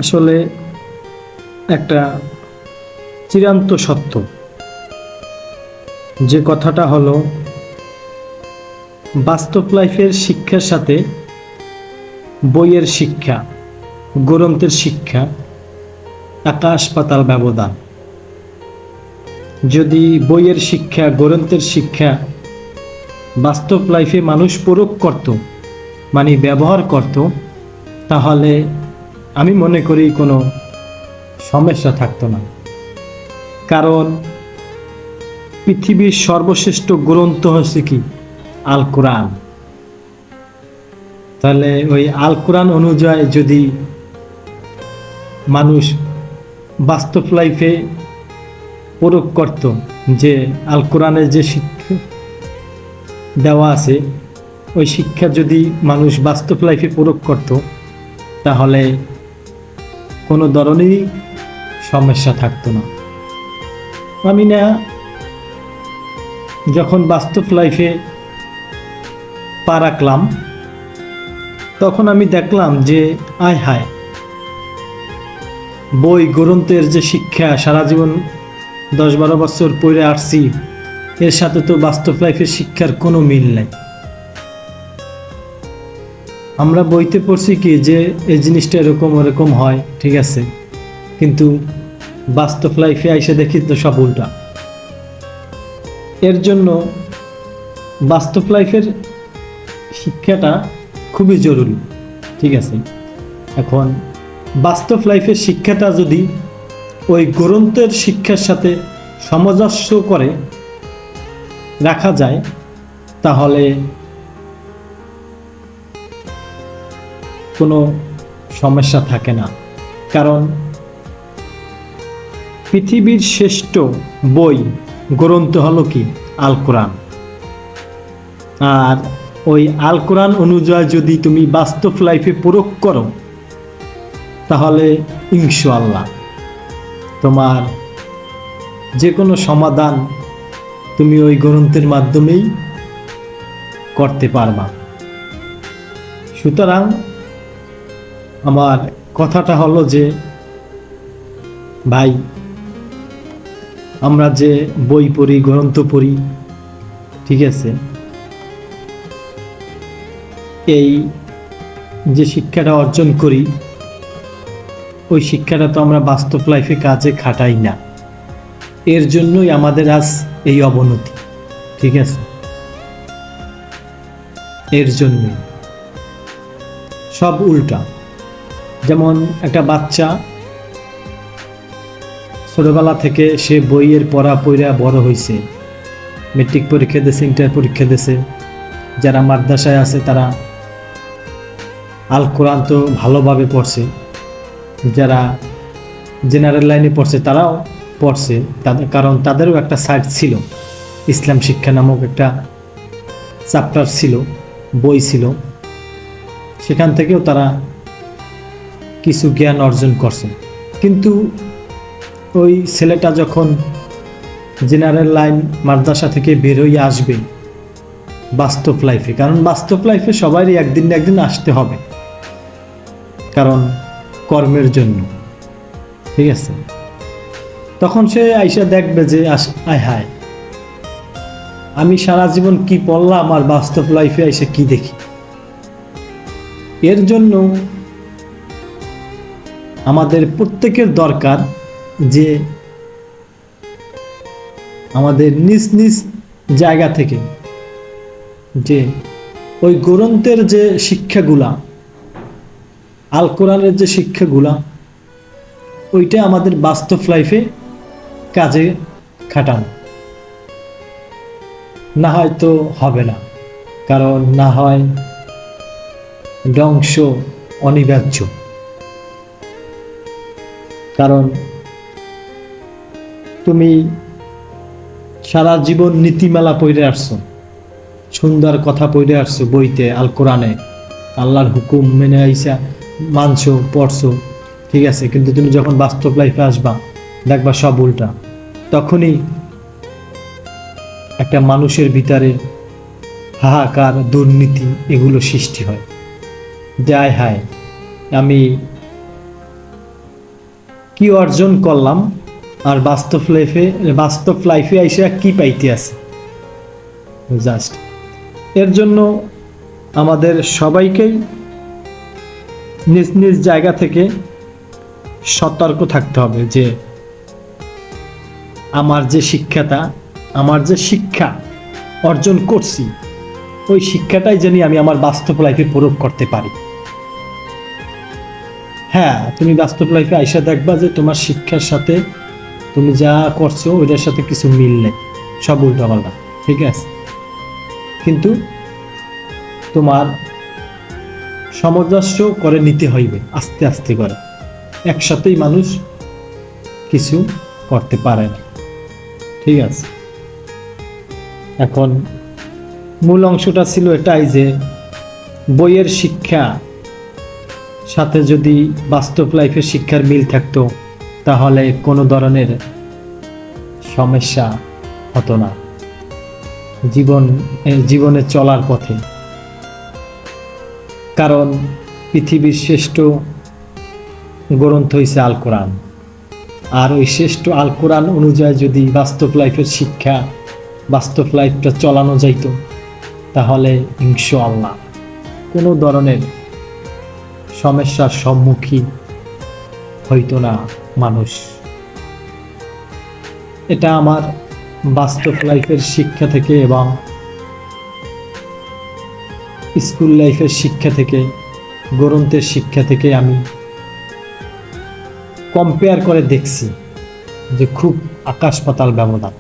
আসলে একটা চিরান্ত সত্য, যে কথাটা হলো বাস্তব লাইফের শিক্ষার সাথে বইয়ের শিক্ষা, গ্রন্থের শিক্ষা আকাশ পাতাল ব্যবধান। যদি বইয়ের শিক্ষা, গ্রন্থের শিক্ষা বাস্তব লাইফে মানুষ প্রয়োগ করত, মানে ব্যবহার করত, তাহলে আমি মনে করি কোনো সমস্যা থাকতো না। কারণ পৃথিবীর সর্বশ্রেষ্ঠ গ্রন্থ হচ্ছে কি? আল কোরআন। তাহলে ওই আল কোরআন অনুযায়ী যদি মানুষ বাস্তব লাইফে প্রয়োগ করত, যে আল কোরআনের যে শিক্ষা দেওয়া আছে ওই শিক্ষা যদি মানুষ বাস্তব লাইফে প্রয়োগ করত, তাহলে কোনো ধরনেরই সমস্যা থাকতো না। আমি না যখন বাস্তব লাইফে পা রাখলাম, তখন আমি দেখলাম যে আয় হায়, বই গ্রন্থের যে শিক্ষা সারা জীবন 10-12 বছর পড়ে আসছি, এর সাথে তো বাস্তব লাইফের শিক্ষার কোনো মিল নাই। আমরা বইতে পড়ছি কি যে এই জিনিসটা এরকম ওরকম হয়, ঠিক আছে, কিন্তু বাস্তব লাইফে এসে দেখি তো সব উল্টা। এর জন্য বাস্তব লাইফের শিক্ষাটা খুবই জরুরি, ঠিক আছে। এখন বাস্তব লাইফের শিক্ষাটা যদি ওই গ্রন্থের শিক্ষার সাথে সামঞ্জস্য করে রাখা যায়, তাহলে কোনো সমস্যা থাকে না। কারণ পৃথিবীর শ্রেষ্ঠ বই গ্রন্থ হলো কি? আল কোরআন। আর ওই আল কোরআন অনুযায়ী যদি তুমি বাস্তব লাইফে প্রয়োগ করো, তাহলে ইনশাআল্লাহ তোমার যে কোনো সমাধান তুমি ওই গ্রন্থের মাধ্যমেই করতে পারবা। সুতরাং আমার কথাটা হলো যে ভাই, আমরা যে বই পড়ি, গ্রন্থ পড়ি, ঠিক আছে, এই যে শিক্ষাটা অর্জন করি, ওই শিক্ষাটা তো আমরা বাস্তব লাইফে কাজে খাটাই না। এর জন্যই আমাদের আজ এই অবনতি, ঠিক আছে। এর জন্যই সব উল্টা। যেমন একটা বাচ্চা ছোটবেলা থেকে সে বইয়ের পড়া বড় হয়েছে, মেট্রিক পরীক্ষা দিয়েছে, ইন্টার পরীক্ষা দিয়েছে। যারা মাদ্রাসায় আছে তারা আল কোরআন তো ভালোভাবে পড়ছে, যারা জেনারেল লাইনে পড়ছে তারাও পড়ছে, কারণ তাদেরও একটা সাইট ছিল, ইসলাম শিক্ষা নামক একটা চ্যাপ্টার ছিল, বই ছিল, সেখান থেকেও তারা কিছু জ্ঞান অর্জন করছে। কিন্তু ওই ছেলেটা যখন জেনারেল লাইন মাদ্রাসা থেকে বের হয়ে আসবে বাস্তব লাইফে, কারণ বাস্তব লাইফে সবারই একদিন না একদিন আসতে হবে, কারণ কর্মের জন্য, ঠিক আছে। তখন সে আইসা দেখবে যে আয় হায়, আমি সারা জীবন কি পড়লাম আর বাস্তব লাইফে আইসা কি দেখি। এর জন্য আমাদের প্রত্যেকের দরকার যে আমাদের নিজ নিজ জায়গা থেকে যে ওই গ্রন্থের যে শিক্ষাগুলা, আল কোরআনের যে শিক্ষাগুলা, ওইটা আমাদের বাস্তব লাইফে কাজে খাটানো। না হয় তো হবে না, কারণ না হয় ধ্বংস অনিবার্য। কারণ তুমি সারা জীবন নীতিমালা পড়ে আসছো, সুন্দর কথা পড়ে আসছো বইতে, আল কোরআনে আল্লাহর হুকুম মেনে আইসা মানছো, পড়ছো, ঠিক আছে, কিন্তু তুমি যখন বাস্তব লাইফে আসবা দেখবা সব উল্টা। তখনই একটা মানুষের ভিতরে হাহাকার, দুর্নীতি এগুলো সৃষ্টি হয়। যে আয় হায়, আমি কি অর্জন করলাম আর বাস্তব লাইফে আইসা কি পাইতে আছে। জাস্ট এর জন্য আমাদের সবাইকেই নিজ নিজ জায়গা থেকে সতর্ক থাকতে হবে যে আমার যে শিক্ষা অর্জন করছি, ওই শিক্ষাটাই জানি আমি আমার বাস্তব লাইফে প্রয়োগ করতে পারি। হ্যাঁ, তুমি বাস্তব লাইফে আইসা দেখবা যে তোমার শিক্ষার সাথে তুমি যা করছো ওইটার সাথে কিছু মিল নেই, সব উল্টাপাল্টা, ঠিক আছে। কিন্তু তোমার সামঞ্জস্য করে নিতে হইবে, আস্তে আস্তে করে। একসাথেই মানুষ কিছু করতে পারে না, ঠিক আছে। এখন মূল অংশটা ছিল এটাই যে বইয়ের শিক্ষা সাথে যদি বাস্তব লাইফের শিক্ষার মিল থাকতো তাহলে কোনো ধরনের সমস্যা হতো না জীবনে চলার পথে। কারণ পৃথিবীর শ্রেষ্ঠ গ্রন্থ হইছে আল কোরআন, আর ওই শ্রেষ্ঠ আল কোরআন অনুযায়ী যদি বাস্তব লাইফের শিক্ষা, বাস্তব লাইফটা চলানো যাইত তাহলে ইনশাআল্লাহ কোনো ধরনের সমস্যার সম্মুখীন হইতো না মানুষ। এটা আমার বাস্তব লাইফের শিক্ষা থেকে এবং স্কুল লাইফের শিক্ষা থেকে, গ্রন্থের শিক্ষা থেকে আমি কম্পেয়ার করে দেখছি যে খুব আকাশ পাতাল ব্যবধান।